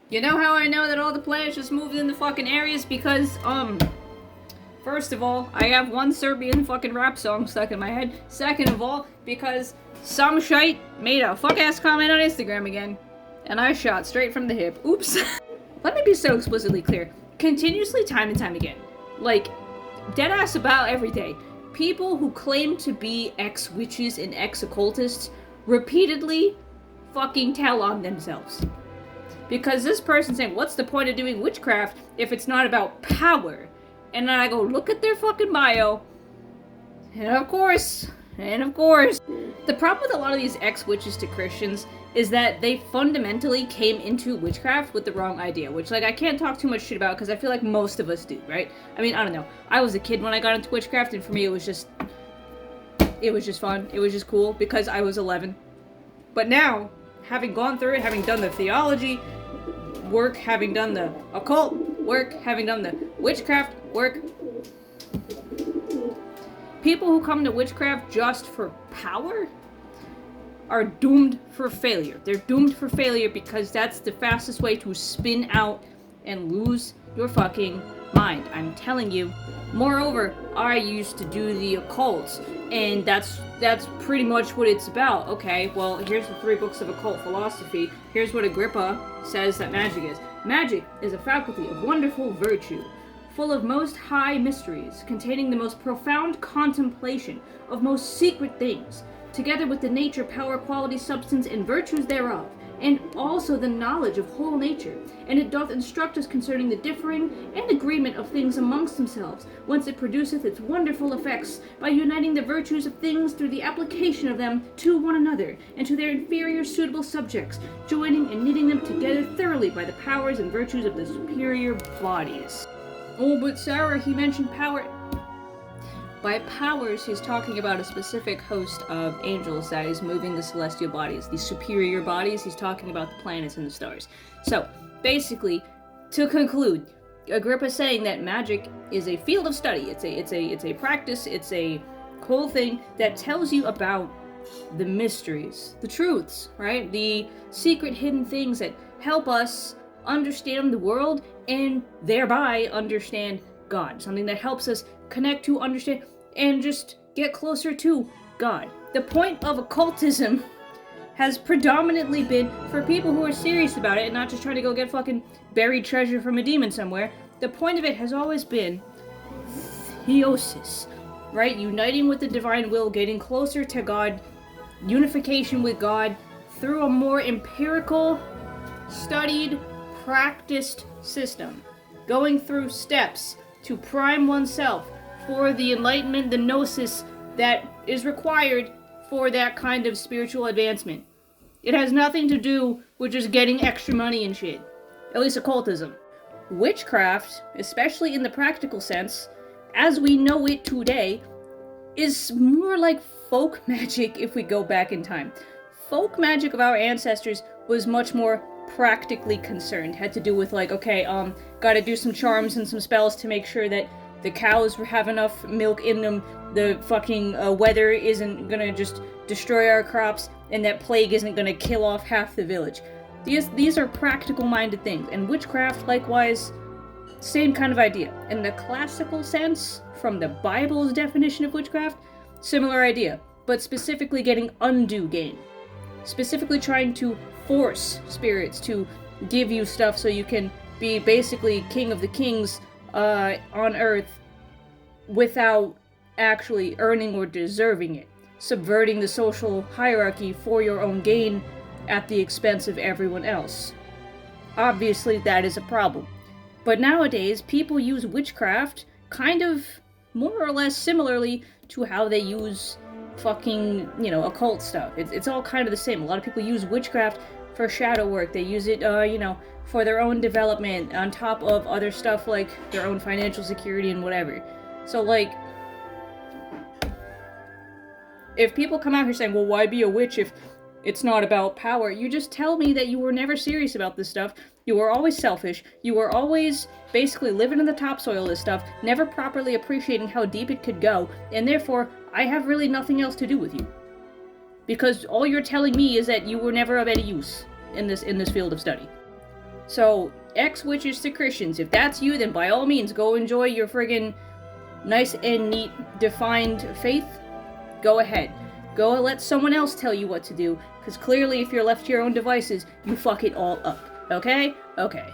You know how I know that all the planets just moved in the fucking areas? Because, first of all, I have one Serbian fucking rap song stuck in my head. Second of all, because some shite made a fuck-ass comment on Instagram again. And I shot straight from the hip. Oops. Let me be so explicitly clear. Continuously, time and time again. Like, deadass about every day. People who claim to be ex-witches and ex-occultists repeatedly fucking tell on themselves. Because this person's saying, what's the point of doing witchcraft if it's not about power? And then I go, look at their fucking bio. And of course, the problem with a lot of these ex-witches to Christians is that they fundamentally came into witchcraft with the wrong idea, which, like, I can't talk too much shit about because I feel like most of us do, right? I mean, I don't know. I was a kid when I got into witchcraft, and for me it was just fun. It was just cool because I was 11. But now, having gone through it, having done the theology work, having done the occult work, having done the witchcraft work, people who come to witchcraft just for power are doomed for failure. They're doomed for failure because that's the fastest way to spin out and lose your fucking mind. I'm telling you. Moreover, I used to do the occult, and that's pretty much what it's about. Okay, well, here's the 3 books of occult philosophy. Here's what Agrippa says that magic is. Magic is a faculty of wonderful virtue, full of most high mysteries, containing the most profound contemplation of most secret things, together with the nature, power, quality, substance, and virtues thereof, and also the knowledge of whole nature. And it doth instruct us concerning the differing and agreement of things amongst themselves, whence it produceth its wonderful effects, by uniting the virtues of things through the application of them to one another, and to their inferior suitable subjects, joining and knitting them together thoroughly by the powers and virtues of the superior bodies. Oh, but Sarah, he mentioned power. By powers, he's talking about a specific host of angels that is moving the celestial bodies. The superior bodies, he's talking about the planets and the stars. So, basically, to conclude, Agrippa's saying that magic is a field of study. It's a practice. It's a whole thing that tells you about the mysteries, the truths, right? The secret hidden things that help us understand the world and thereby understand God. Something that helps us connect to, understand, and just get closer to God. The point of occultism has predominantly been for people who are serious about it and not just trying to go get fucking buried treasure from a demon somewhere. The point of it has always been theosis, right? Uniting with the divine will, getting closer to God, unification with God through a more empirical, studied, practiced system. Going through steps to prime oneself for the enlightenment, the gnosis that is required for that kind of spiritual advancement. It has nothing to do with just getting extra money and shit. At least occultism. Witchcraft, especially in the practical sense, as we know it today, is more like folk magic if we go back in time. Folk magic of our ancestors was much more practically concerned. Had to do with like, okay, gotta do some charms and some spells to make sure that the cows have enough milk in them, the fucking weather isn't gonna just destroy our crops, and that plague isn't gonna kill off half the village. These are practical-minded things, and witchcraft, likewise, same kind of idea. In the classical sense, from the Bible's definition of witchcraft, similar idea, but specifically getting undue gain. Specifically trying to force spirits to give you stuff so you can be basically king of the kings on earth without actually earning or deserving it. Subverting the social hierarchy for your own gain at the expense of everyone else. Obviously, that is a problem. But nowadays, people use witchcraft kind of more or less similarly to how they use fucking, occult stuff. It's all kind of the same. A lot of people use witchcraft for shadow work. They use it, for their own development on top of other stuff like their own financial security and whatever. So, like, if people come out here saying, well, why be a witch if it's not about power? You just tell me that you were never serious about this stuff. You were always selfish. You were always basically living in the topsoil of this stuff, never properly appreciating how deep it could go, and therefore, I have really nothing else to do with you. Because all you're telling me is that you were never of any use in this field of study. So, ex-witches to Christians, if that's you, then by all means, go enjoy your friggin' nice and neat, defined faith. Go ahead. Go and let someone else tell you what to do, because clearly if you're left to your own devices, you fuck it all up. Okay? Okay.